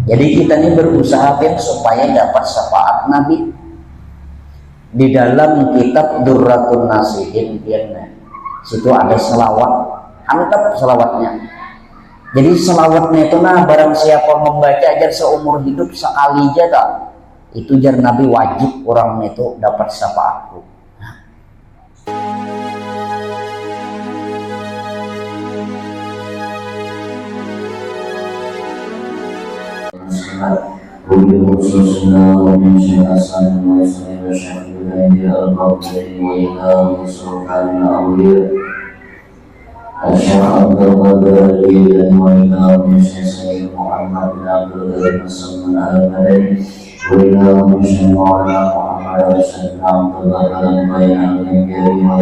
Jadi kita ini berusaha supaya dapat syafaat Nabi. Di dalam kitab Durratun Nasihin situ ada selawat, antep selawatnya. Jadi selawatnya itu barang siapa membaca ajar seumur hidup sekali aja itu jar Nabi wajib orang itu dapat syafaatku. وبخصوصنا ومن شيء أسعد ويسلم الشهيد إلى القبر وإلى سلطان الأولياء الشيخ عبد القادر الجيلاني وإلى من شيء سيد محمد بن عبد القادر السلطان المدني وإلى من شيء مولانا محمد رشيد بن عبد القادر البياني وإلى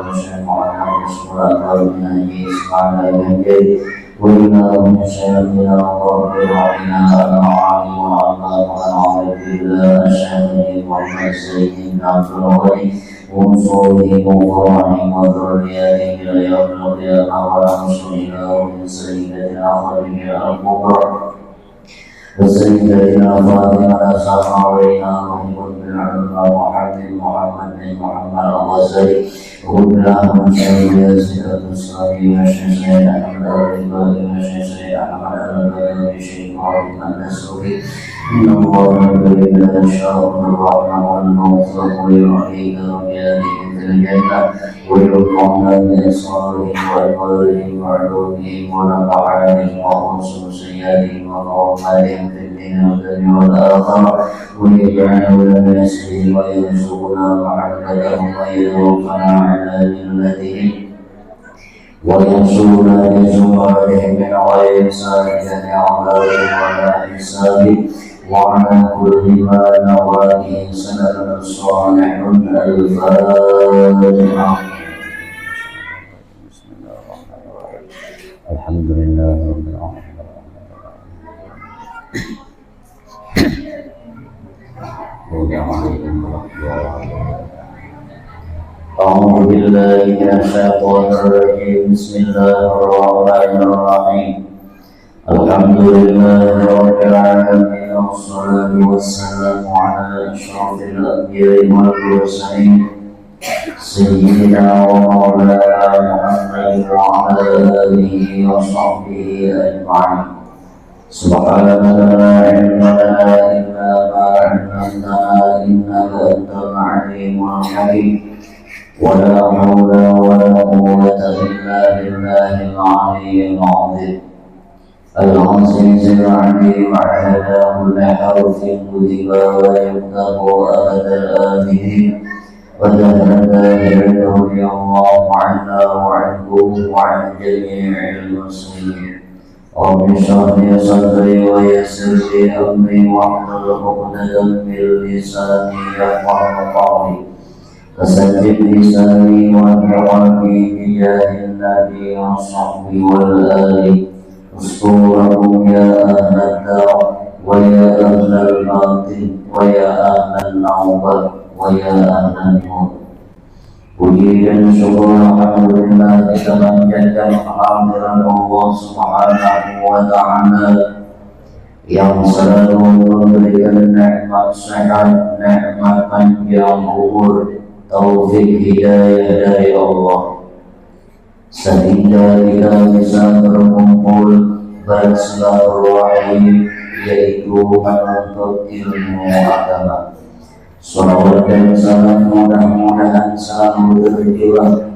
من شيء مولانا مشهور أكبر بن أبي إسماعيل البنجلي وإلى من شيخنا ورب ربنا العالم والعلام والعارف بالله الشهيد محمد سيد بن عبد الغني وانصره وفرحه وذرياته إلى يوم القيامة ونصر إلى من سيدنا خديجة الكبرى وسيدنا فاطمة الزهراء محمد بن عبد محمد بن محمد الغزالي وكلها من شيخ ياسر الدستوري وشيخ سيد أحمد الرفاعي وشيخ سيد أحمد البدوي وشيخ محمد النسوي إن الله بالله شاء الرحمة والمغفرة ويعطيك رجاله في الجنة ويرفعنا بإصرارهم وإقرارهم وعلومهم ونفعانهم وحسن سيادهم ومعاملهم في الدين والدنيا والآخرة ويجعلنا لنا يسره ويرزقنا محبتهم ويتوفنا على ملتهم وينصرنا بزمرتهم من غير سالكة عذاب ولا حساب وعلى كل ما نواته سنة صالح الفاتحة. الحمد لله رب العالمين. أعوذ بالله من الشيطان الرجيم. بسم الله الرحمن الرحيم. الحمد لله رب العالمين والصلاة والسلام على أشرف الأنبياء والمرسلين سيدنا ومولانا محمد وعلى آله وصحبه أجمعين. سبحانك لا علم لنا إلا ما علمتنا إنك أنت العليم الحكيم. ولا حول ولا قوة إلا بالله العلي العظيم العزيز العليم. عهده لحرف كذبا ويكتب أبد الآبدين وتهدى رضي الله عنا وعنكم وعن جميع المسلمين. رب اشرح لي صدري ويسر لي أمري واحلل عقدة من لساني يفقهوا قولي فسدد لساني وانفعني بجاه النبي وصحبه والآل. اذكرهم يا أهل الدار ويا أهل الباطن ويا أهل النوبة ويا أهل النور. Puji dan syukur alhamdulillah kita panjatkan kehadiran Allah Subhanahu wa Ta'ala yang selalu memberikan nikmat sehat, nikmat panjang umur, taufik hidayah dari Allah sehingga kita bisa berkumpul bersilaturahim, yaitu menuntut ilmu agama. Salawat dan salam mudah-mudahan selalu tercurah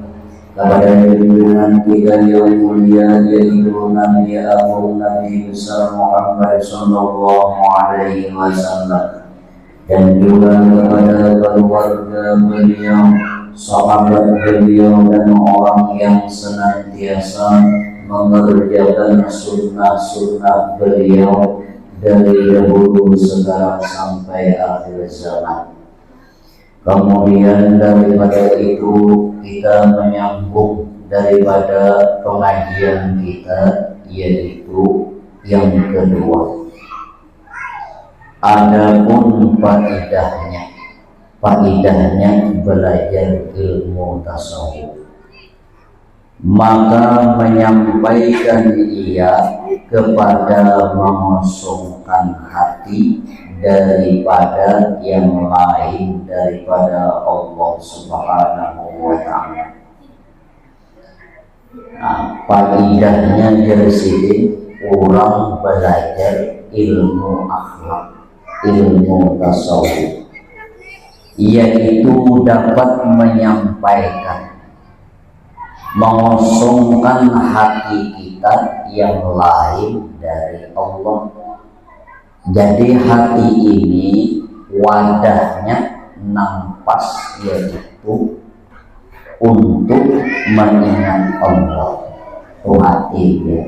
kepada junjungan kita yang mulia, yaitu Nabi Agung Nabi besar Muhammad sallallahu alaihi wasallam, dan juga kepada keluarga beliau, sahabat beliau, dan orang yang senantiasa mengerjakan sunnah-sunnah beliau dari dahulu sekarang sampai akhir zaman. Kemudian daripada itu kita menyambung daripada pengajian kita, yaitu yang kedua. Adapun faedahnya belajar ilmu tasawuf. maka menyampaikan ia kepada mengosongkan hati daripada yang lain daripada Allah Subhanahu wa ta'ala. Faedahnya dari sini orang belajar ilmu akhlak, ilmu tasawuf, yaitu dapat menyampaikan, mengosongkan hati kita yang lain dari Allah. Jadi hati ini wadahnya nampas, yaitu untuk mengingat Allah, itu hati ya.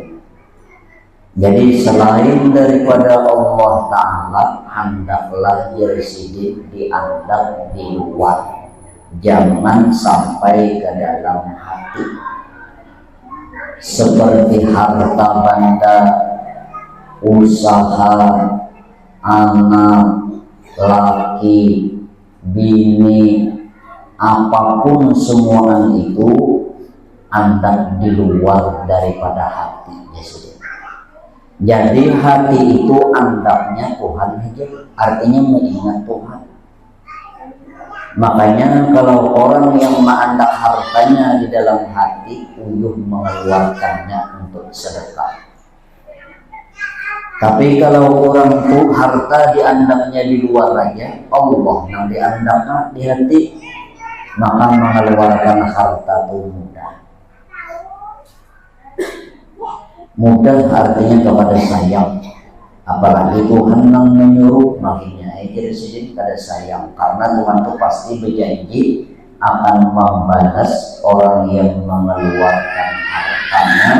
Jadi selain daripada Allah Ta'ala, hendaklah jersidin dianggap di luar, jangan sampai ke dalam hati. Seperti harta benda, usaha, anak, laki, bini, apapun semua itu hendak di luar daripada hati. Jadi hati itu andaknya Tuhan aja, artinya mengingat Tuhan. Makanya kalau orang yang mengandak hartanya di dalam hati, uyuh mengeluarkannya untuk sedekah. Tapi kalau orang itu harta diandaknya di luar aja, Allah yang diandaknya di hati, maka mengeluarkan harta itu mudah. Mudah artinya kepada sayang, apalagi Tuhan yang menyuruh, makanya jadi sedih pada sayang, karena Tuhan itu pasti berjanji akan membalas orang yang mengeluarkan hartanya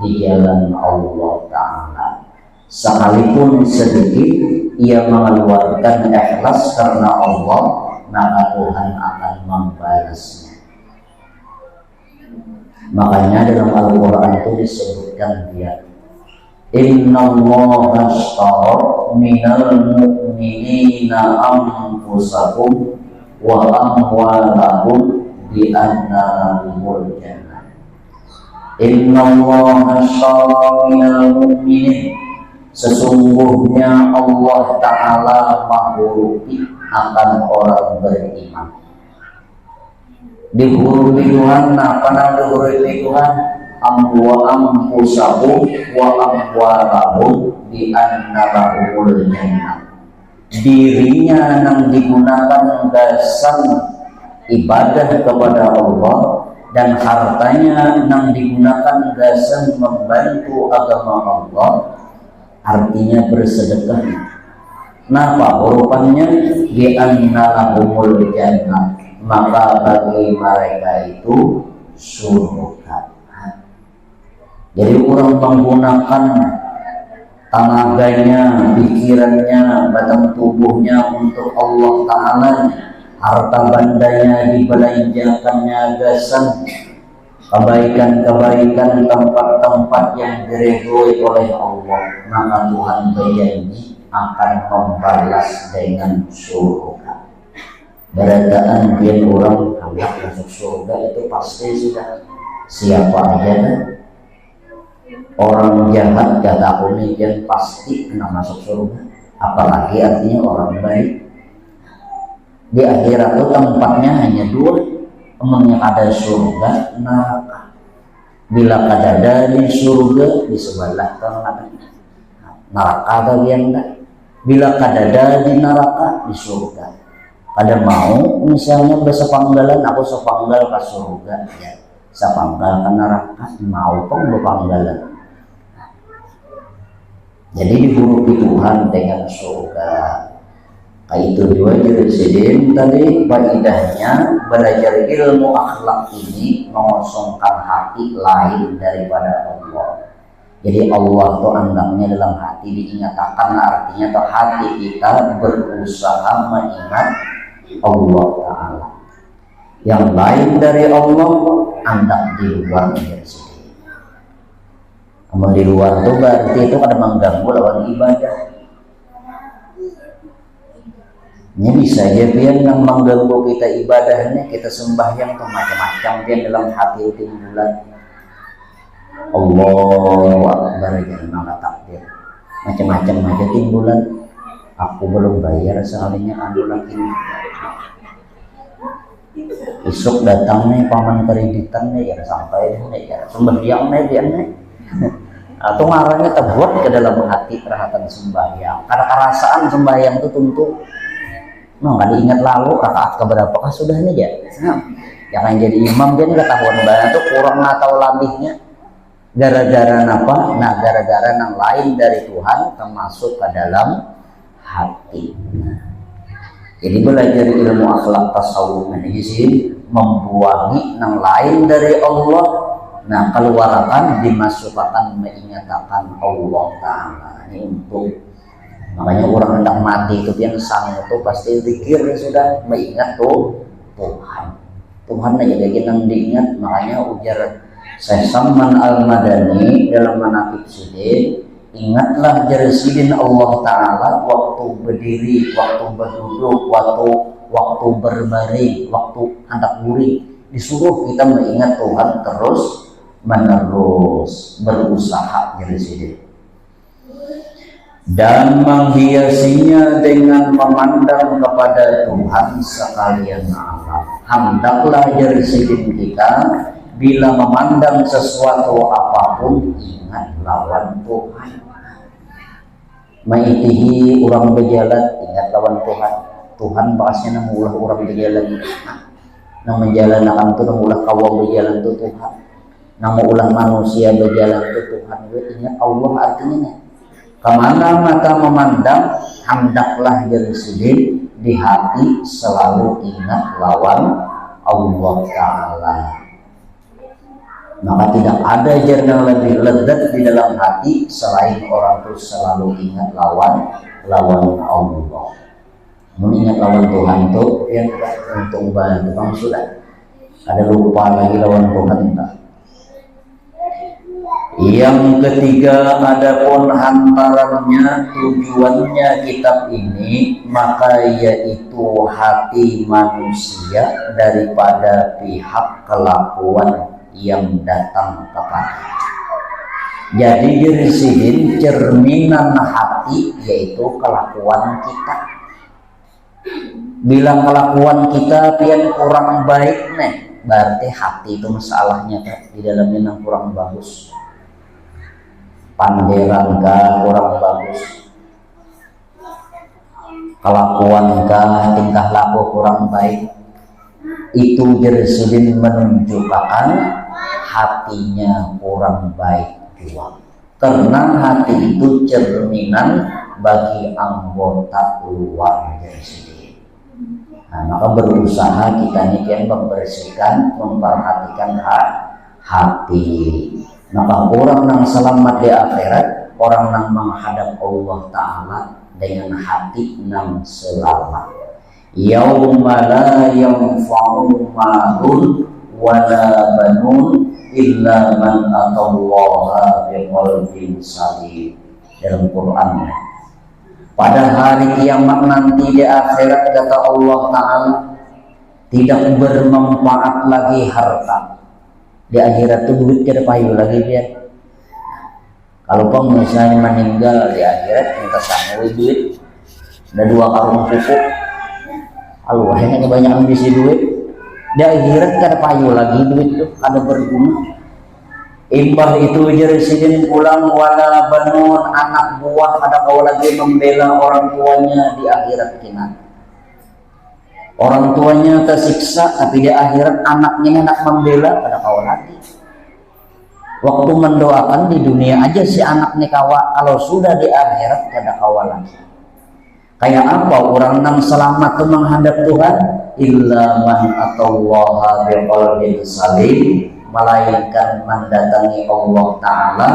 di jalan Allah Ta'ala. Sekalipun sedikit ia mengeluarkan ikhlas karena Allah, maka Tuhan akan membalasnya. Makanya dalam Al-Quran itu disebutkan dia, Innallaha ashtara minal mu'minina anfusahum wa amwalahum bi anna lahumul jannah. Innallaha ashtara minal mu'minin, sesungguhnya Allah Ta'ala menghurufi akan orang beriman. Dihurufi Tuhan, apa yang dihurufi Tuhan? Ampusahu wa amwalahum bi anna lahumul jannah. Dirinya yang digunakan dasar ibadah kepada Allah, dan hartanya yang digunakan dasar membantu agama Allah, artinya bersedekah. Kenapa hurufannya bi anna lahumul jannah? Maka bagi mereka itu surga. Jadi orang menggunakan tenaganya, pikirannya, batang tubuhnya untuk Allah Ta'ala, harta bandanya dibelanjakannya gasan, kebaikan-kebaikan, tempat-tempat yang diridhoi oleh Allah, maka Tuhan berjanji akan membalas dengan surga. Beradaan biar orang hendak masuk surga itu pasti sudah siapa aja kan? Orang jahat gak tahu nih pasti kena masuk surga, apalagi artinya orang baik. Di akhirat itu tempatnya hanya dua, emangnya ada surga, neraka. Bila kadada di surga, di sebelah kanan neraka bagian enggak. Bila kadada di neraka, di surga. Pada mau misalnya bersepanggalan, aku sepanggal ke surga ya, sepanggal ke neraka, mau pun berpanggalan. Jadi dihurufi Tuhan dengan surga. Kayak itu juga jadi tadi faedahnya belajar ilmu akhlak ini mengosongkan hati lain daripada Allah. Jadi Allah itu andangnya dalam hati diingatkan, artinya tuh hati kita berusaha mengingat Allah Ta'ala. Yang lain dari Allah andak di luar dari sini. Amal di luar itu berarti itu ada mengganggu lawan ibadah. Ini bisa aja biar yang mengganggu kita ibadahnya, kita sembahyang tuh macam-macam dia dalam hati timbulan. Allahu Akbar jadi maka takbir macam-macam aja timbulan. Aku belum bayar sekalinya anu lagi. Besok datang nih paman kreditan nih ya sampai nih ya sembahyang nih dia nih. Atau ngarangnya terbuat ke dalam hati perhatian sembahyang. Karena kerasaan sembahyang itu tentu nggak diingat lalu rakaat keberapakah sudah nih ya. Jangan jadi imam dia nggak tahuan banget tuh kurang atau lebihnya. Gara-gara apa? Nah gara-gara yang lain dari Tuhan termasuk ke dalam hati. Jadi belajar ilmu akhlak tasawuf ini sih membuangi yang lain dari Allah. Nah keluarkan dimasukkan mengatakan Allah Ta'ala ini untuk makanya orang hendak mati itu yang sang itu pasti zikir sudah mengingat tuh Tuhan aja yang diingat. Makanya ujar Syekh Salman Al-Madani dalam Manaqib Sidin, ingatlah jersidin Allah Ta'ala waktu berdiri, waktu berduduk, waktu berbaring, waktu hendak guring. Disuruh kita mengingat Tuhan terus menerus berusaha jersidin. Dan menghiasinya dengan memandang kepada Tuhan sekalian alam. Hendaklah jersidin kita bila memandang sesuatu apapun ingat lawan Tuhan. Maitihi orang berjalan ingat lawan Tuhan. Tuhan bahasnya namulah orang berjalan nang menjalankan itu namulah kawam berjalan itu Tuhan. Namulah manusia berjalan itu Tuhan. Ingat Allah artinya kemana mata memandang hendaklah jersidin di hati selalu ingat lawan Allah Ta'ala. Maka tidak ada yang lebih lezat di dalam hati selain orang itu selalu ingat lawan Allah. Mengingat lawan Tuhan itu yang untung banget bang sudah ada lupa lagi lawan Tuhan tak. Yang ketiga adapun hantarannya tujuannya kitab ini maka yaitu hati manusia daripada pihak kelakuan yang datang kepada. Jadi jersidin cerminan hati yaitu kelakuan kita. Bila kelakuan kita pian kurang baik nih, berarti hati itu masalahnya di dalamnya yang kurang bagus. Panderan kah kurang bagus, kelakuan kah tingkah laku kurang baik. Itu jersidin menunjukkan hatinya kurang baik juga. Karena hati itu cerminan bagi anggota luar jersidin. Nah, maka berusaha kita nih yang membersihkan, memperhatikan hati. Maka orang yang selamat di akhirat, orang yang menghadap Allah Ta'ala dengan hati yang selamat. Yauma la yanfa'u malun wala banun illa man atallaha biqalbin salim. Dalam Quran. Pada hari kiamat nanti di akhirat kata Allah Ta'ala tidak bermanfaat lagi harta. Di akhirat itu duit tidak payu lagi dia. Kalau kau misalnya meninggal di akhirat minta sanggup duit, ada 2 karung pupuk, kalau hanya banyak ambisi duit, di akhirat tidak payu lagi duit itu ada berguna. Imbah itu jersidin pulang wala banun anak buah ada kau lagi membela orang tuanya di akhirat kina. Orang tuanya tersiksa tapi di akhirat anaknya hendak membela pada kau lagi. Waktu mendoakan di dunia aja si anaknya kawa, kalau sudah di akhirat pada kau lagi. Kayak apa orang yang selamat itu menghadap Tuhan? Illa man atallaha biqalbin salim, melainkan mendatangi Allah Ta'ala,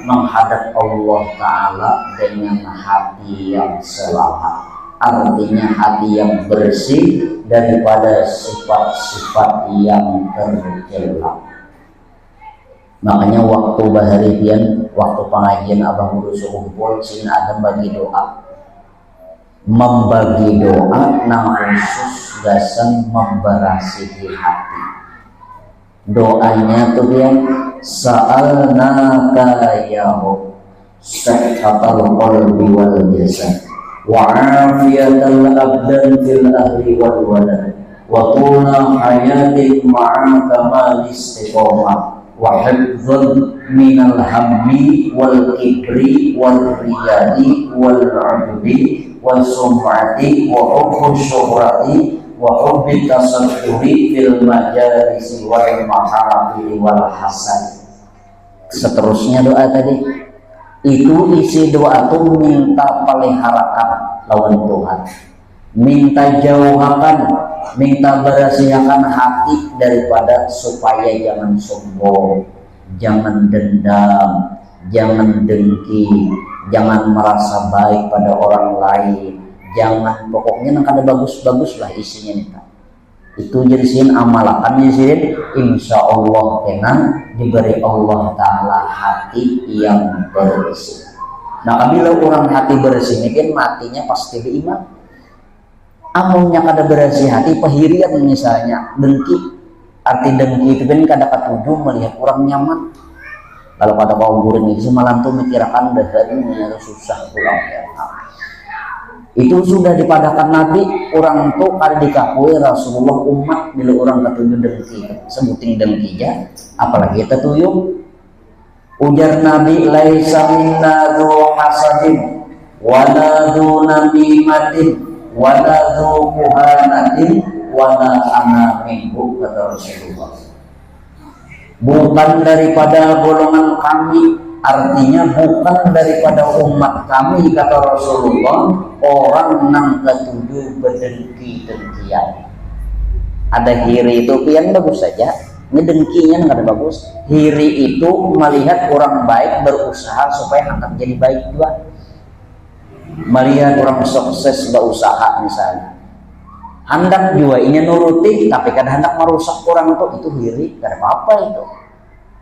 menghadap Allah Ta'ala dengan hati yang selamat. Artinya hati yang bersih daripada sifat-sifat yang tercela. Makanya waktu baharian, waktu pengajian Abang Guru sekumpul, sini ada bagi doa. Membagi doa nah khusus gasan memberasihi hati. Doanya tuh yang sa'alnaka ya Rabb sihhatal qalbi wal jasad wa afiyatal abdan fil ahli wal walad wa tula hayatin ma'a kamal istiqamah wa hifdzan minal hammi wal kibri wal riyadi wal ujbi wal sum'ati wa hubbu syuhrati wa hubbi tasadduri fil majalisi wal mahafili wal hasan. Seterusnya doa tadi itu isi doa tuh minta peliharakan lawan Tuhan, minta jauhakan, minta berasihakan hati daripada supaya jangan sombong, jangan dendam, jangan dengki, jangan merasa baik pada orang lain, jangan, pokoknya nang kada bagus-bagus lah isinya nih. Itu jadi sin amalakannya sin, insya Allah tenang diberi Allah Ta'ala hati yang bersih. Nah bila orang hati bersih ini kan matinya pasti beriman. Amunnya kada bersih hati pahirian misalnya dengki, arti dengki itu kan kada ketujuh melihat orang nyaman. Kalau pada kaum gurun itu semalam tuh mikirakan dahannya susah pulang ya. Itu sudah dipadakan Nabi, orang tuh kada dikakui Rasulullah umat bila orang ketujuh dengki, sebuting dengki ya, apalagi kita tuyung. Ujar Nabi, laisa minna dzu hasadin wala dzu namimatin wala dzu kuhanatin wala ana minhu, kata Rasulullah. Bukan daripada golongan kami, artinya bukan daripada umat kami, kata Rasulullah, orang nang ketujuh berdengki-dengkian. Ada hiri itu yang bagus saja, ini dengkinya nggak ada bagus. Hiri itu melihat orang baik berusaha supaya hendak jadi baik juga. Melihat orang sukses berusaha misalnya, hendak juga ini nuruti, tapi kadang hendak merusak orang itu hiri, kada apa-apa itu.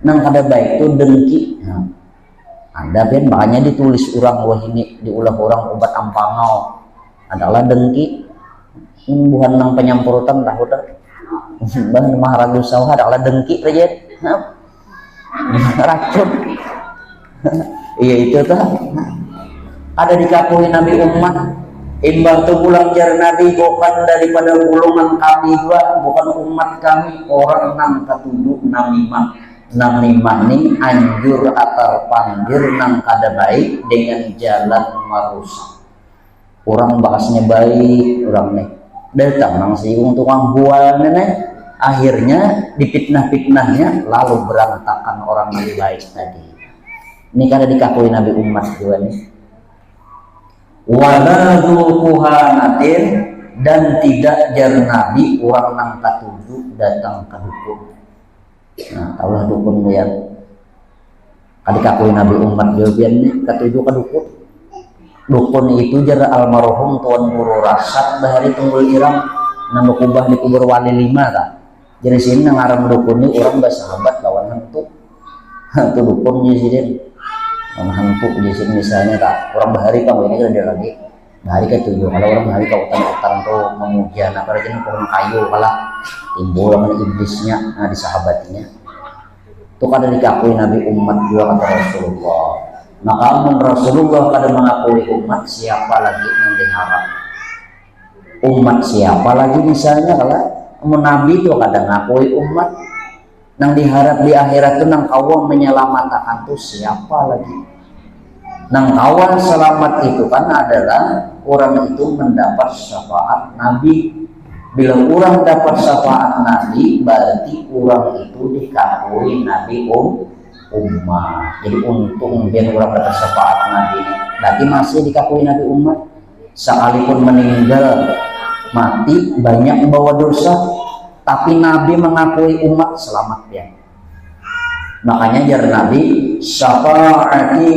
Nang kada baik itu dengki. Nah, Anda ben makanya ditulis orang wah ini diulah orang obat ampangau adalah dengki. Bukan nang penyampurutan dah udah. Bahan maharagu sawah adalah dengki aja. Racun. Iya itu tuh. Ada dikakui Nabi umat. Imbang tu pulang jar Nabi bukan daripada golongan kami juga, bukan umat kami, orang nang ketujuh namimah. Nang limah ning anjur atar panjir nang kada baik dengan jalan marusak. Orang bahasnya baik, orang nih datang nang siung tukang bual nenek, akhirnya dipitnah-pitnahnya lalu berantakan orang yang baik tadi. Ini kada dikakui Nabi umat juga nih. Wala kuhanatin, dan tidak jar Nabi orang nang ketujuh datang ke dukun. Nah, taulah dukun ya. Kadikakui Nabi umat jawabannya ketujuh ke dukun. Dukun itu jar almarhum Tuan Guru Rasad bahari tunggul irang nang kubah di kubur wali 5 ta. Jadi sini nang aran dukun ini orang bersahabat lawan hantu. Hantu dukun di sini. Hantu di sini misalnya tak orang bahari kamu ini kan dia lagi. Bahari ketujuh kalau orang bahari ke utang-utang tuh memujian apalagi pohon kayu kalah timbul dengan iblisnya, nah disahabatinya itu kada dikakui Nabi umat juga kata Rasulullah. Maka Rasulullah kada mengakui umat, siapa lagi yang diharap umat siapa lagi misalnya kalau Nabi itu kada ngakui umat nang diharap di akhirat itu nang kawan menyelamatkan tuh siapa lagi. Nang kawan selamat itu kan adalah orang itu mendapat syafaat Nabi. Bila orang dapat syafaat Nabi, berarti orang itu dikakui Nabi umat. Jadi untung biar orang dapat syafaat Nabi, berarti masih dikakui Nabi umat. Sekalipun meninggal mati banyak membawa dosa, tapi Nabi mengakui umat selamat ya. Makanya jar Nabi, syafaati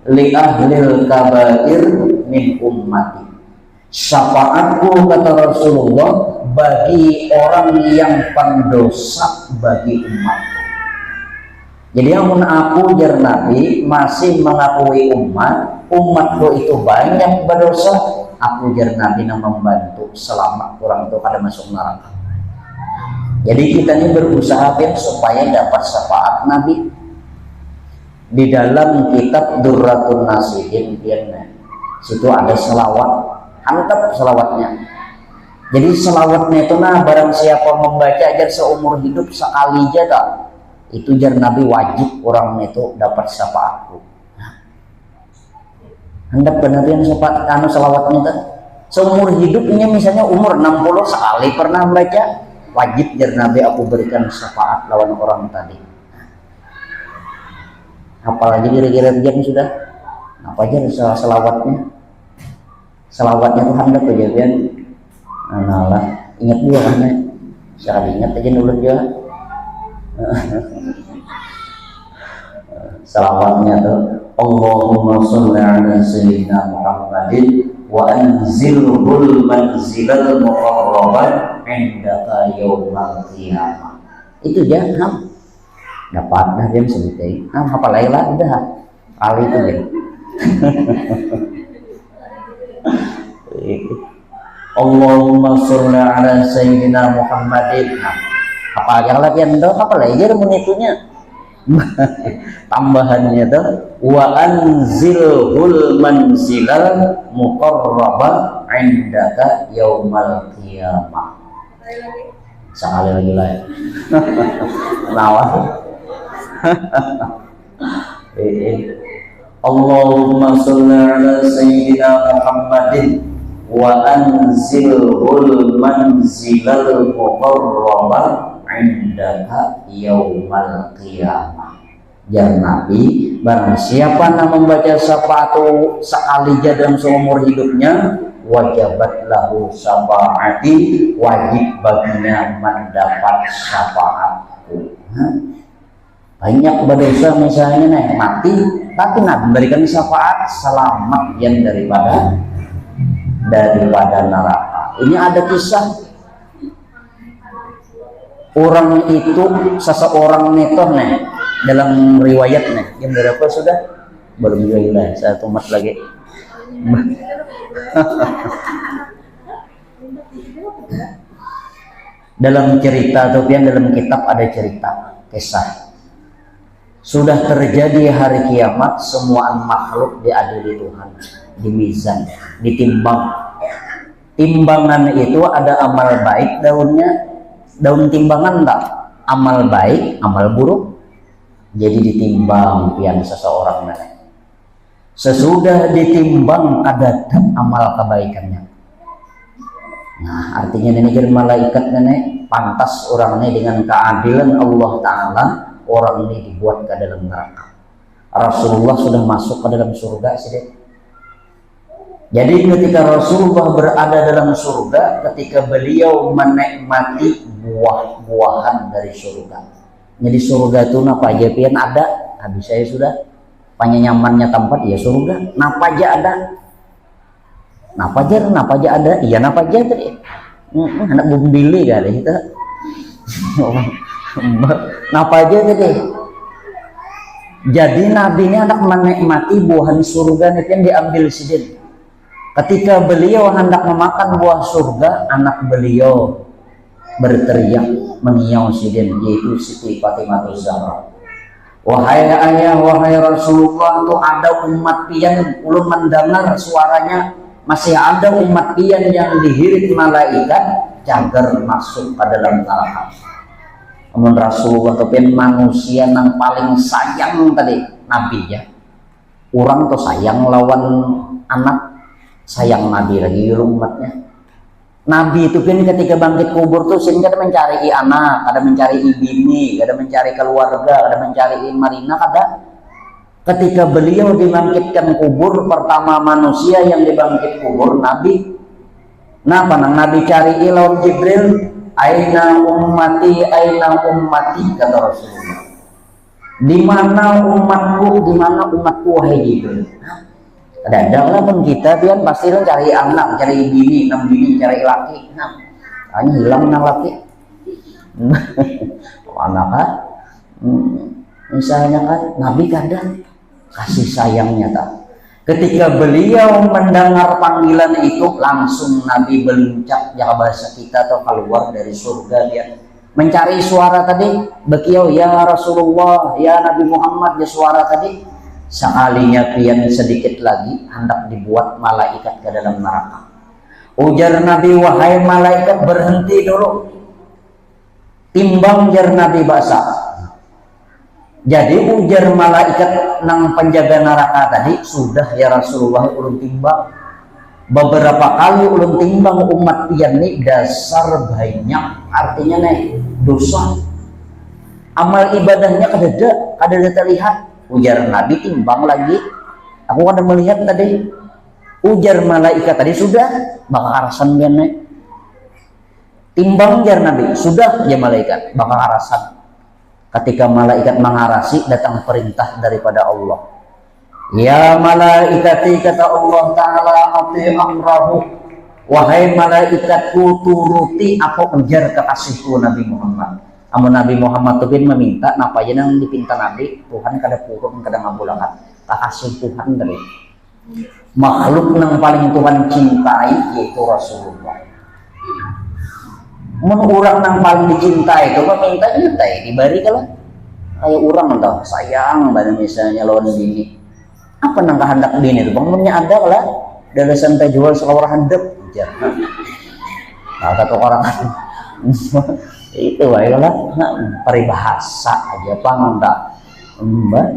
li ahlil kabair min ummati. Syafaatku kata Rasulullah bagi orang yang pendosa bagi umat. Jadi yang aku jar Nabi masih mengakui umatku itu banyak berdosa, aku jar Nabi yang membantu selamat orang itu kada masuk neraka. Jadi kita ini berusaha pian supaya dapat syafaat Nabi. Di dalam kitab Durratun Nasihin pian, situ ada selawat, handap selawatnya. Jadi selawatnya itu barang siapa membaca aja seumur hidup sekali aja itu jar Nabi wajib orang itu dapat syafaatku. Handap benar yang syafaat karena selawatnya itu seumur hidupnya, misalnya umur 60 sekali pernah membaca, wajib jar Nabi aku berikan syafaat lawan orang tadi. Apalagi kira-kira jam sudah apa aja selawatnya tuh handap aja pian. Nah, ingat juga kan ya, secara ingat aja dulu juga. Salawatnya tuh Allahumma sholli ala sayyidina Muhammadin wa anzilhul manzilal muqarraban indaka yaumal qiyamah. Itu jangan dapat dah dia sebutin. Apa Laila udah kali itu dia. Allahumma sholli ala sayyidina Muhammadin. Apa aja latihan doa apa lagi menitunya. Tambahannya tuh wa anzilhul manzilal muqarraba indaka yaumal qiyamah. Sekali lagi lah ya. Kenapa? Allahumma sholli ala sayyidina Muhammadin wa anzilhul manzilal muqarraba indaka yaumal qiyamah. Ya Nabi, barang siapa yang membaca syafaatu sekali dalam seumur hidupnya, wajabat lahu syafaati, wajib baginya mendapat syafaatku. Banyak berdosa misalnya mati, tapi Nabi memberikan syafaat selamat yang daripada neraka. Ini ada kisah orang itu, seseorang netoh dalam riwayatnya yang berapa sudah belum juga satu mas lagi. Dalam cerita atau dalam kitab ada cerita kisah sudah terjadi hari kiamat, semua makhluk diadili Tuhan, di mizan, ditimbang. Timbangan itu ada amal baik daunnya, daun timbangan tak, amal baik, amal buruk. Jadi ditimbang pian seseorang sesudah ditimbang ada amal kebaikannya. Nah, artinya ini malaikat nenek pantas orang ini dengan keadilan Allah Ta'ala, orang ini dibuat ke dalam neraka. Rasulullah sudah masuk ke dalam surga sih. Jadi ketika Rasulullah berada dalam surga, ketika beliau menikmati buah-buahan dari surga. Jadi surga itu napa aja pian ada, habis saya sudah nyamannya tempat ya surga, napa aja ada. Napa aja ada, iya napa aja tadi. Anak bumbili kali kita. Napa aja tadi. Jadi Nabi ini hendak menikmati buah surga yang diambil sidin. Ketika beliau hendak memakan buah surga, anak beliau berteriak mengiau sidin, yaitu Siti Fatimah Zahra. Wahai ayah, wahai Rasulullah, tuh ada umat pian ulun mendengar suaranya, masih ada umat pian yang dihirit malaikat cagar masuk ke dalam neraka. Namun Rasulullah tuh manusia yang paling sayang tadi Nabi ya. Orang tuh sayang lawan anak, sayang Nabi lagi umatnya. Nabi itu kan ketika bangkit kubur tuh sehingga ada mencari anak, ada mencari bini, ada mencari keluarga, ada mencari marina, ada. Ketika beliau dibangkitkan kubur, pertama manusia yang dibangkit kubur Nabi. Nah, panang Nabi cari lawan Jibril, aina ummati, kata Rasulullah. Di mana umatku wahai Jibril. Kadang-kadang lah pun kita pian pasti kan cari anak, cari bini, 6 bini, cari laki. Nah, hanya hilang nang laki. Anak kan, misalnya kan Nabi kadang kasih sayangnya tak. Ketika beliau mendengar panggilan itu, langsung Nabi beluncak ya bahasa kita atau keluar dari surga dia. mencari suara tadi, bekiau ya Rasulullah, ya Nabi Muhammad, ya suara tadi. Sekalinya pian sedikit lagi hendak dibuat malaikat ke dalam neraka. Ujar Nabi, wahai malaikat, berhenti dulu. Timbang jar Nabi bahasa. Jadi ujar malaikat nang penjaga neraka tadi, sudah ya Rasulullah ulun timbang. Beberapa kali ulun timbang umat pian nih dasar banyak, artinya nih dosa. Amal ibadahnya kada terlihat. Ujar Nabi, timbang lagi. Aku kada melihat tadi. Ujar malaikat tadi, sudah bakal arasan pian nih. Timbang jar Nabi, sudah ya malaikat bakal arasan. Ketika malaikat mengarasi, datang perintah daripada Allah. Ya malaikati, kata Allah Ta'ala, ati amrahu, wahai malaikatku, turuti apa ujar kekasihku Nabi Muhammad. Amun Nabi Muhammad tuh meminta, napa aja yang dipinta Nabi, Tuhan kada purun, kada ngabulakan. Kekasih Tuhan dari makhluk yang paling Tuhan cintai yaitu Rasulullah. Mun orang yang paling dicintai itu meminta nyantai dibari kalau kayak orang entah sayang pada misalnya lawan bini. Apa nang kehendak bini itu? Bangunnya ada lah dari santai jual seorang handap aja. Nah, kata orang itu lah peribahasa aja pangda.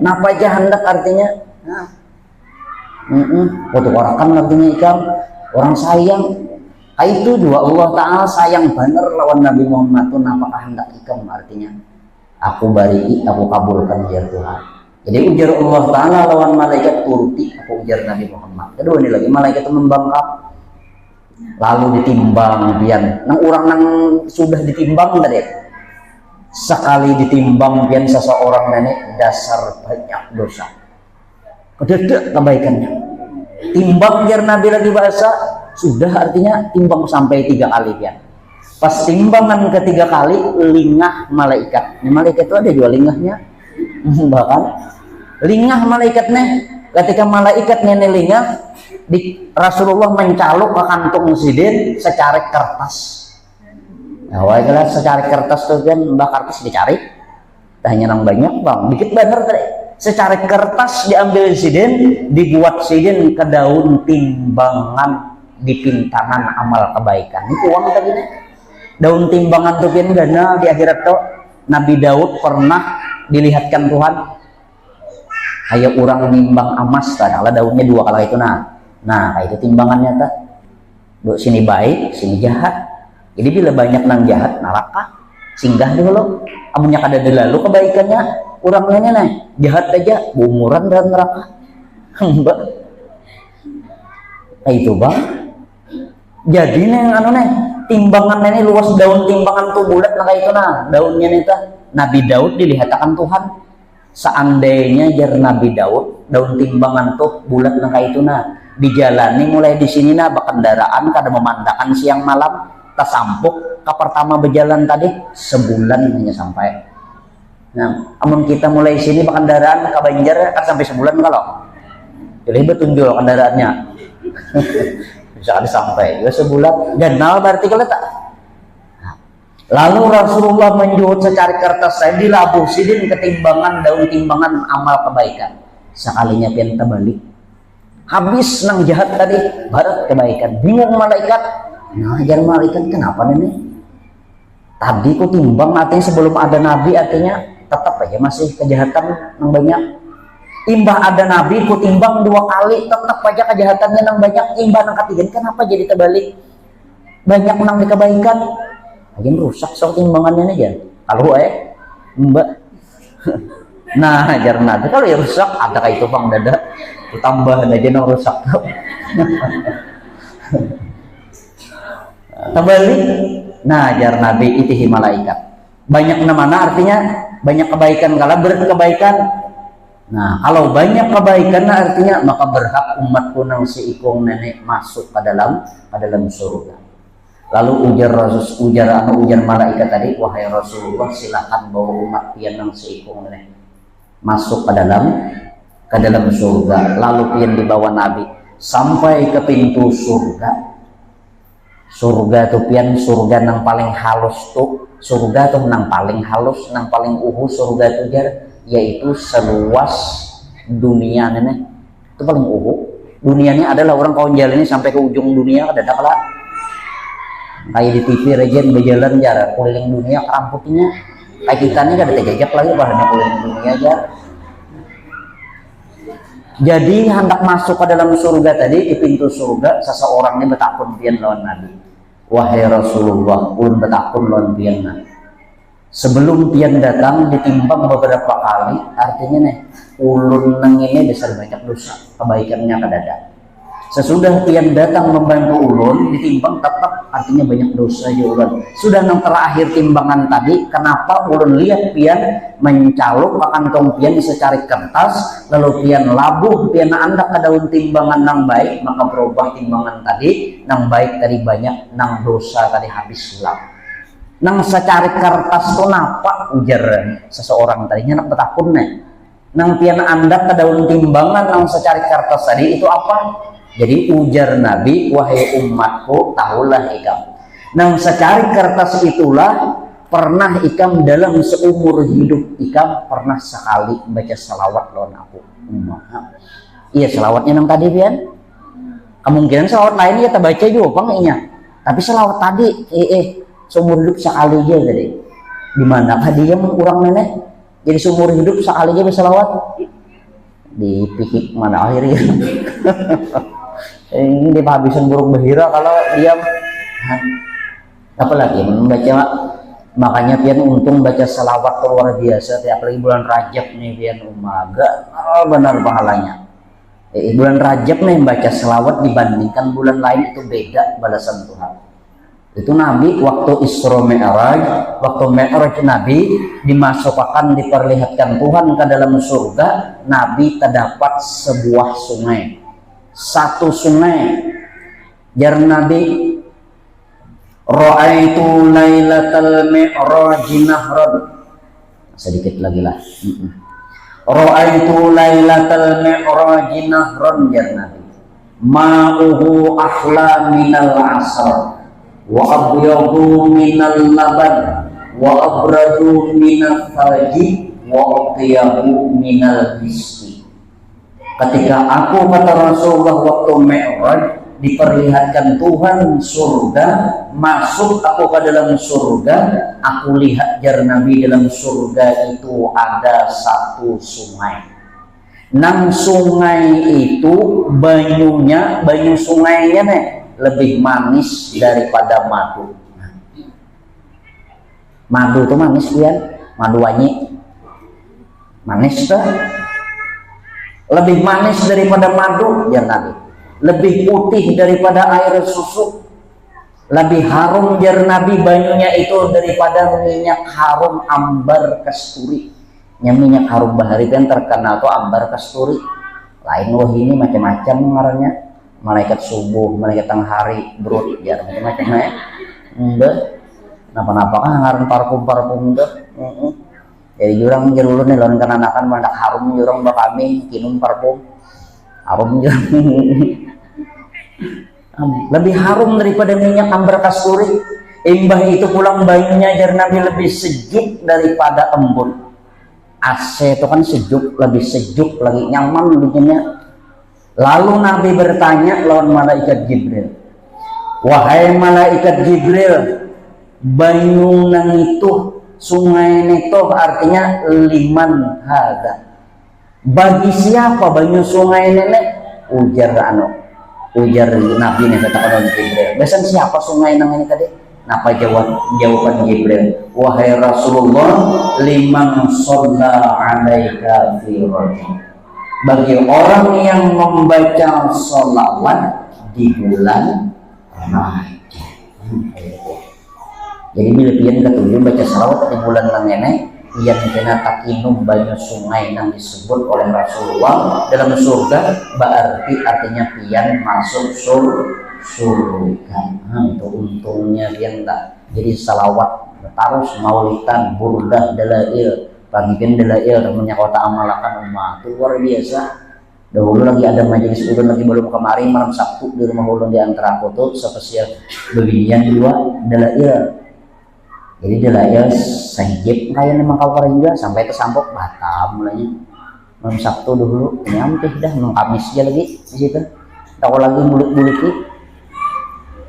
Napa aja hendak artinya? Nah, untuk orang kan artinya ikan orang sayang. Itu juga Allah Ta'ala sayang bener lawan Nabi Muhammad tuh napakah hendak ikam artinya aku bari, aku kabulkan ya Tuhan. Jadi ujar Allah Ta'ala lawan malaikat turuti aku ujar Nabi Muhammad. Kedua ini lagi malaikat itu membangkang lalu ditimbang pian nang orang nang sudah ditimbang tadi sekali ditimbang pian seseorang nenek dasar banyak dosa kededek kebaikannya. Timbang jar Nabi lagi bahasa sudah artinya timbang sampai 3 kali ya. Pas timbangan ketiga kali lingah malaikat. Ini malaikat itu ada juga lingahnya. Bahkan lingah malaikatnya ketika malaikatnya lingah di Rasulullah mencaluk ke kantung sidin secara kertas. Nah, wajar secara kertas tuh kan mbak kertas dicari. Hanya nang banyak bang, dikit bener tadi. Secara kertas diambil sidin, dibuat sidin ke daun timbangan di pintangan amal kebaikan. Itu uang tadi nih. Daun timbangan tuh pian gana di akhirat tuh Nabi Daud pernah dilihatkan Tuhan kayak orang nimbang emas padahal daunnya 2 kali itu nah itu timbangannya tuh. Duk sini baik, sini jahat. Jadi bila banyak nang jahat neraka singgah dulu. Amunnya kada lalu kebaikannya orang lainnya nih jahat aja umuran dalam neraka. Mbak. Itu bang. Jadi neng timbangan ini luas daun timbangan tuh bulat nah itu daunnya nih Nabi Daud dilihatkan Tuhan seandainya jar Nabi Daud daun timbangan tuh bulat nah itu dijalani mulai di sini kendaraan kada memandakan siang malam tersampuk ke pertama berjalan tadi sebulan hanya sampai. Nah, amun kita mulai sini kendaraan ke Banjar kan sampai sebulan kalau jadi betunjul kendaraannya. Bisa ada sampai juga sebulan ganal berarti kalau tak. Lalu Rasulullah menjuhut secara kertas saya dilabuh sidin ketimbangan daun timbangan amal kebaikan sekalinya pian terbalik habis nang jahat tadi barat kebaikan bingung malaikat. Nah ajar malaikat kenapa nih tadi ku timbang artinya sebelum ada nabi artinya tetap aja masih kejahatan yang banyak. Imbah ada nabi ku timbang 2 kali tetap aja kejahatannya yang banyak. Imbah nang ketiga kenapa jadi terbalik banyak nang di kebaikan aja rusak soal timbangannya aja kalau mbak. Nah ajar nabi kalau ya rusak ada kayak itu bang dada tambahan aja nang rusak. Terbalik. Nah ajar nabi itihi malaikat banyak namanya artinya banyak kebaikan kalau berkebaikan. Nah kalau banyak kebaikan artinya maka berhak umatku nang seikung nenek masuk ke dalam surga. Lalu ujar malaikat tadi wahai Rasulullah silakan bawa umat pian nang seikung nenek masuk ke dalam surga. Lalu pian dibawa Nabi sampai ke pintu surga. Surga tuh pian, surga nang paling halus tuh, surga tuh nang paling halus, nang paling surga tuh jar, yaitu seluas dunia nenek. Itu paling dunianya adalah orang kau jalan sampai ke ujung dunia ada lah. Kayak di TV regen berjalan jarak keliling dunia keramputnya. Kayak kita nih gak ada terjajak lagi bahannya keliling dunia jar. Jadi hendak masuk ke dalam surga tadi di pintu surga seseorang ini bertakun pian lawan Nabi. Wahai Rasulullah, ulun bertakun lawan pian Nabi. Sebelum pian datang ditimbang beberapa kali, artinya nih ulun nang ini besar banyak dosa, kebaikannya kadada. Sesudah pian datang membantu ulun ditimbang tetap artinya banyak dosa ya ulun. Sudah nang terakhir timbangan tadi, kenapa ulun lihat pian mencaluk ke kantong pian secari kertas, lalu pian labuh pian andak ke daun timbangan nang baik, maka berubah timbangan tadi nang baik tadi banyak, nang dosa tadi habis hilang. Nang secari kertas tuh napa ujar seseorang tadinya nak betakun nih. Nang pian andak ke daun timbangan nang secari kertas tadi itu apa? Jadi ujar Nabi, wahai umatku, tahulah ikam. Nang secari kertas itulah pernah ikam dalam seumur hidup ikam pernah sekali baca salawat lawan aku. Iya salawatnya nang tadi pian. Kemungkinan salawat lain ya tak baca juga pangnya. Tapi salawat tadi seumur hidup sekali aja tadi. Di manakah dia kurang nenek? Jadi seumur hidup sekali aja bersalawat. Di pikir mana akhirnya? Ini dia habisan burung behira kalau diam. Apalagi membaca, makanya pian untung baca salawat luar biasa tiap lagi bulan Rajab nih pian umaga benar pahalanya. Bulan Rajab nih baca salawat dibandingkan bulan lain itu beda balasan Tuhan. Itu Nabi waktu Isra Mi'raj, waktu Mi'raj Nabi dimasukkan diperlihatkan Tuhan ke dalam surga, Nabi terdapat sebuah sungai. Satu sungai jar Nabi ra'aitu lailatal mi'raj nahran, sedikit lagi lah. Ra'aitu lailatal mi'raj nahran jar Nabi ma'uhu ahla minal asal wa abyadu minal laban wa abradu minal thalji wa atyabu minal miski. Ketika aku kata Rasulullah waktu Mi'raj diperlihatkan Tuhan surga, masuk aku ke dalam surga, aku lihat jar Nabi dalam surga itu ada satu sungai. Nang sungai itu banyu sungainya nih lebih manis daripada madu. Madu itu manis pian, madu wangi. Manis tuh. Lebih manis daripada madu jar Nabi, lebih putih daripada air susu, lebih harum jar Nabi banyunya itu daripada minyak harum ambar kasturi. Minyak harum bahari kan terkenal tuh ambar kasturi. Lain wah ini macam-macam ngarannya, malaikat subuh, malaikat tengah hari, brut jar macam-macam ya. Napa-napa kan ngaran parfum tuh. Jadi jurang jerulun nih lawan kananakan mandak harum jurang bakami kinum parfum harum jurang lebih harum daripada minyak ambar kasturi. Imbah itu pulang banyunya jar Nabi lebih sejuk daripada embun. AC itu kan sejuk, lebih sejuk lagi nyaman bikinnya. Lalu Nabi bertanya lawan malaikat Jibril, wahai malaikat Jibril, banyu nang itu sungai itu artinya liman hada, bagi siapa banyu sungai nenek? Ujar Nabi nih katakan Jibril, besan siapa sungai nang ini tadi? Napa jawaban Jibril, wahai Rasulullah, liman shalla alaika fi rajab, bagi orang yang membaca sholawat di bulan Ramadan. Jadi bila pian ketujuh baca salawat di bulan nangene yang kena takinum banyu sungai yang disebut oleh Rasulullah dalam surga, berarti artinya pian masuk surga. Itu untungnya pian tak. Jadi salawat terus maulidan burdah dalail bagi pian dalail namanya kota amalakan umat itu luar biasa. Dahulu lagi ada majelis ulun lagi belum kemarin malam Sabtu di rumah ulun di antara aku tuh spesial bebinian dua dalail. Jadi dalail sahijib kayak memang kawar juga sampai ke Sampok Batam mulanya malam Sabtu dulu nyampe dah malam Kamis aja lagi di situ. Tahu lagi bulik-bulik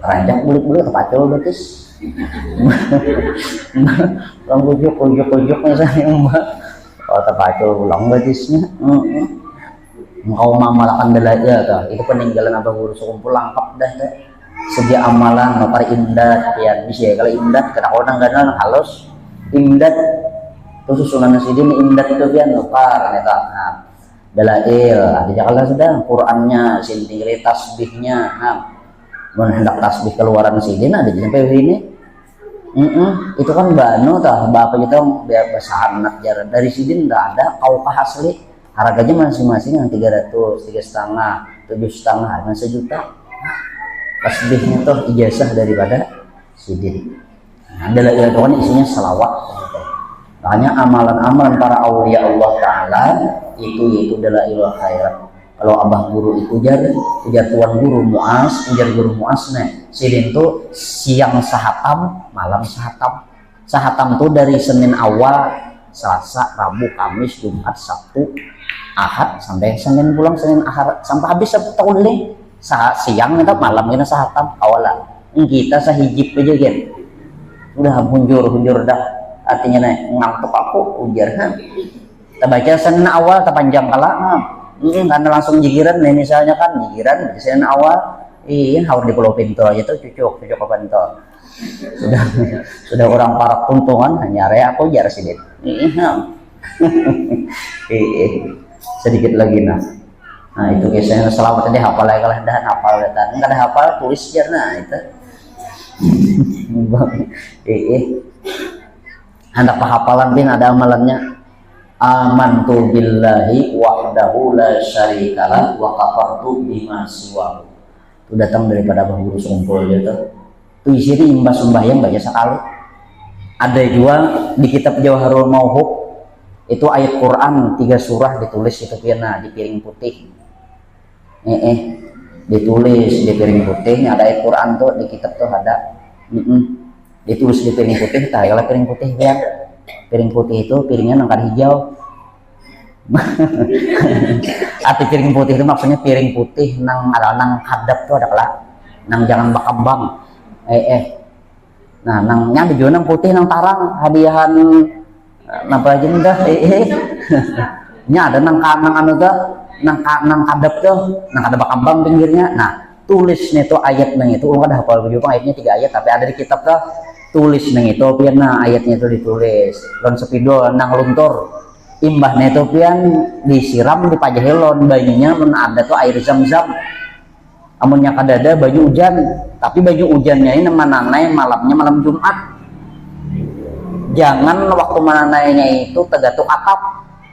keranjak bulik-bulik kepacul betis. Lang ujuk misalnya mbak. Oh terpacul ulang betisnya. Engkau mamalakan dalail tuh itu peninggalan Abah Guru sekumpul lengkap dah tuh. Segi amalan nopar imdat ya bisa ya kalau imdat kena orang ganal halus imdat tuh susunan sidin imdat itu pian nopar eta nah, dalail ada jakala sudah Qur'annya sintingri tasbihnya nah hendak tasbih keluaran sidin ada sampai ini itu kan banu tah bapak kita biar bahasa anak jaran dari sidin enggak ada kau asli harganya masing-masing yang 300 3,5 7,5 dan sejuta tasbihnya tuh ijazah daripada sidin. Nah, dalail itu kan isinya selawat. Makanya amalan-amalan para aulia Allah Ta'ala itu dalail khairat. Kalau abah guru itu ujar tuan guru Muas, ujar guru Muas nih. Sidin tuh siang sahatam, malam sahatam. Sahatam tuh dari Senin awal, Selasa, Rabu, Kamis, Jumat, Sabtu, Ahad sampai Senin pulang Senin Ahad sampai habis Sabtu tahun ini. Siang kita malam kita sahatam awala kita sahijib aja kan udah hunjur dah artinya nih ngantuk aku ujar kan kita baca Senin awal terpanjang kala karena langsung jigiran nih misalnya kan jigiran Senin awal harus di Pulau Pinto aja tuh cucuk ke Pinto sudah orang parak tuntungan hanya area aku jar sedikit sedikit lagi nah itu biasanya selawat tadi hafal lagi kalau dah hafal dan nggak ada hafal tulis aja nah itu hendak hafalan pin ada amalannya amantu billahi wahdahu la syarikalah wa kafartu bima siwahu itu datang daripada Abah Guru Sekumpul gitu itu isi imbas sembahyang baca sekali ada juga di kitab Jawharul Mauhub itu ayat Quran 3 surah ditulis itu piana di piring putih ditulis di piring putih ada ayat Quran tuh di kitab tuh ada ditulis di piring putih tah kalau piring putih ya piring putih itu piringnya nangkar hijau arti piring putih itu maksudnya piring putih nang hadap tuh ada kelak nang jangan bakambang nah nangnya di nang putih nang tarang hadiahan napa aja dah nya ada nang kanang anu tuh nang kadap tuh nang ada bakambang pinggirnya nah tulis nih tuh ayat nang itu kan hafal juga ayatnya 3 ayat tapi ada di kitab tuh tulis nang itu pian nah ayatnya itu ditulis lon sepidol nang luntur imbahnya itu pian disiram di pajahelon bajunya men ada tuh air zam-zam amunnya kadada baju hujan tapi baju hujannya ini mananai malamnya malam Jumat jangan waktu mananainya itu tegatuk atap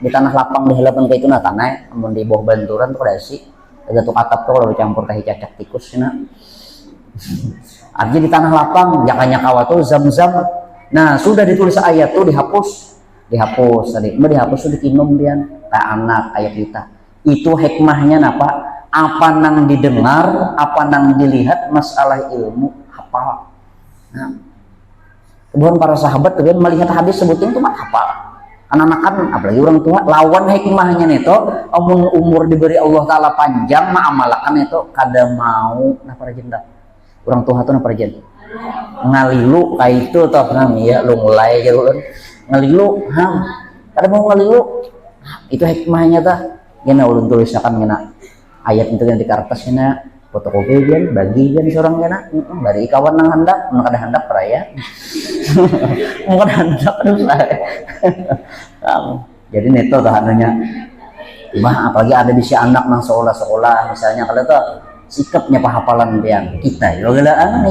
di tanah lapang di halaman kayak itu nah tanah amun di bawah banturan tuh ada sih tegatuk atap tuh kalau dicampur kayak cacak tikus nah artinya di tanah lapang jakanya kawat tuh zam-zam nah sudah ditulis ayat tuh dihapus tadi dihapus tuh dikinum pian kayak anak ayat kita itu hikmahnya napa apa nang didengar apa nang dilihat masalah ilmu hafal nah kemudian para sahabat kemudian melihat hadis sebutin itu mah hafal anak-anak kan apalagi orang tua lawan hikmahnya nih toh umur diberi Allah Ta'ala panjang mah amalakan itu kada mau nah para jenda orang tua tuh nah para jenda ngalilu kayak itu toh nang ya lu mulai aja ulun ngalilu kada mau ngalilu itu hikmahnya tah gena ulun tulisakan gena ayat itu yang di kertas gena fotokopi bian bagi bian seorang gena dari kawan nang hendak nang kada hendak peraya mungkin hendak terus jadi neto tahanannya mah apalagi ada di si anak nang sekolah misalnya kalau tuh sikapnya pahapalan yang kita yo gelaan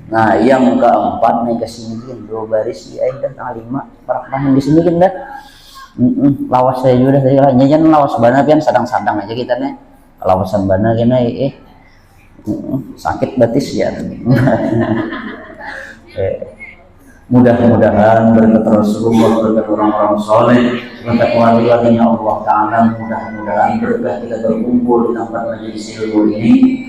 nah yang keempat nih kesini 2 baris ya dah tanggal 5 perakbahan di sini kan dah lawas saya juga tadi lah nyanyian lawas bana pian sadang-sadang aja kita nih lawasan bana kena sakit batis ya Mudah-mudahan berkat Rasulullah, berkat orang-orang soleh, berkat wali-walinya Allah Ta'ala, mudah-mudahan berkah kita berkumpul di tempat majelis ilmu ini,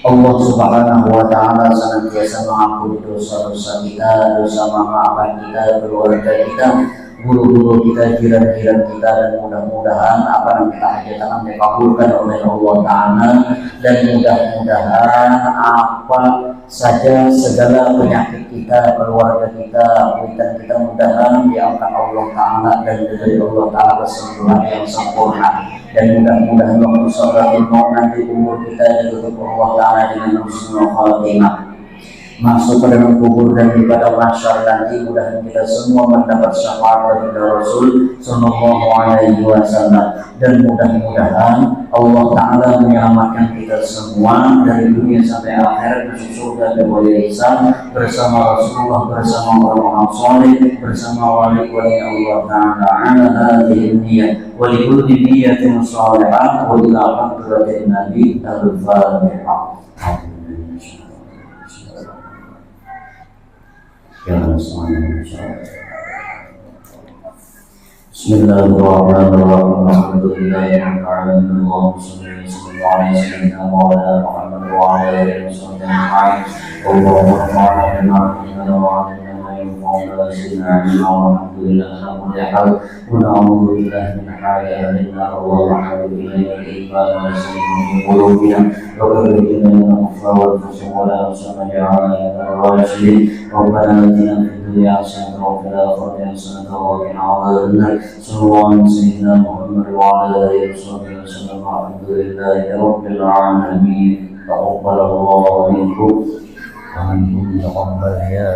Allah Subhanahu wa Ta'ala senantiasa mengampuni dosa-dosa kita, dosa mama kita, keluarga kita, guru-guru kita, jiran-jiran kita, dan mudah-mudahan apa yang kita hajatkan dikabulkan oleh Allah Ta'ala, dan mudah-mudahan apa saja segala penyakit kita, keluarga kita, witan kita, mudah-mudahan diangkat Allah Ta'ala dan dari Allah Ta'ala kesembuhan yang sempurna, dan mudah-mudahan waktu sholatul maut nanti umur kita ditutup Allah Ta'ala dengan husnul khatimah, masuk ke dalam kubur dan di padang mahsyar nanti mudah kita semua mendapat syafaat dari Rasul Sallallahu Alaihi Wasallam, dan mudah-mudahan Allah Ta'ala menyelamatkan kita semua dari dunia sampai akhir masuk surga dan mulia ihsan bersama Rasulullah, bersama orang-orang soleh, bersama wali-wali Allah Ta'ala ala hadhihi niyyah wa li kulli niyyatin shalihah wa ila hadratin Nabi al-Fatihah. Bismillahirrahmanirrahim. Alhamdulillahirabbil alamin. Allahumma shalli ala sayyidina Maulana Muhammad wa ala alihi wasallam. Allahumma salli ala sayyidina Muhammad الحمد لله رب العالمين ونعوذ بالله من حال النار والحمد لله الإيمان والسلام في قلوبنا وكرهنا من الكفر والفسوق والعصيان واجعلنا من الراشدين ربنا آتنا في الدنيا حسنة وفي الآخرة حسنة وقنا عذاب النار صلى الله على سيدنا محمد وعلى آله وصحبه وسلم الحمد لله رب العالمين تقبل الله منكم ومنكم تقبل يا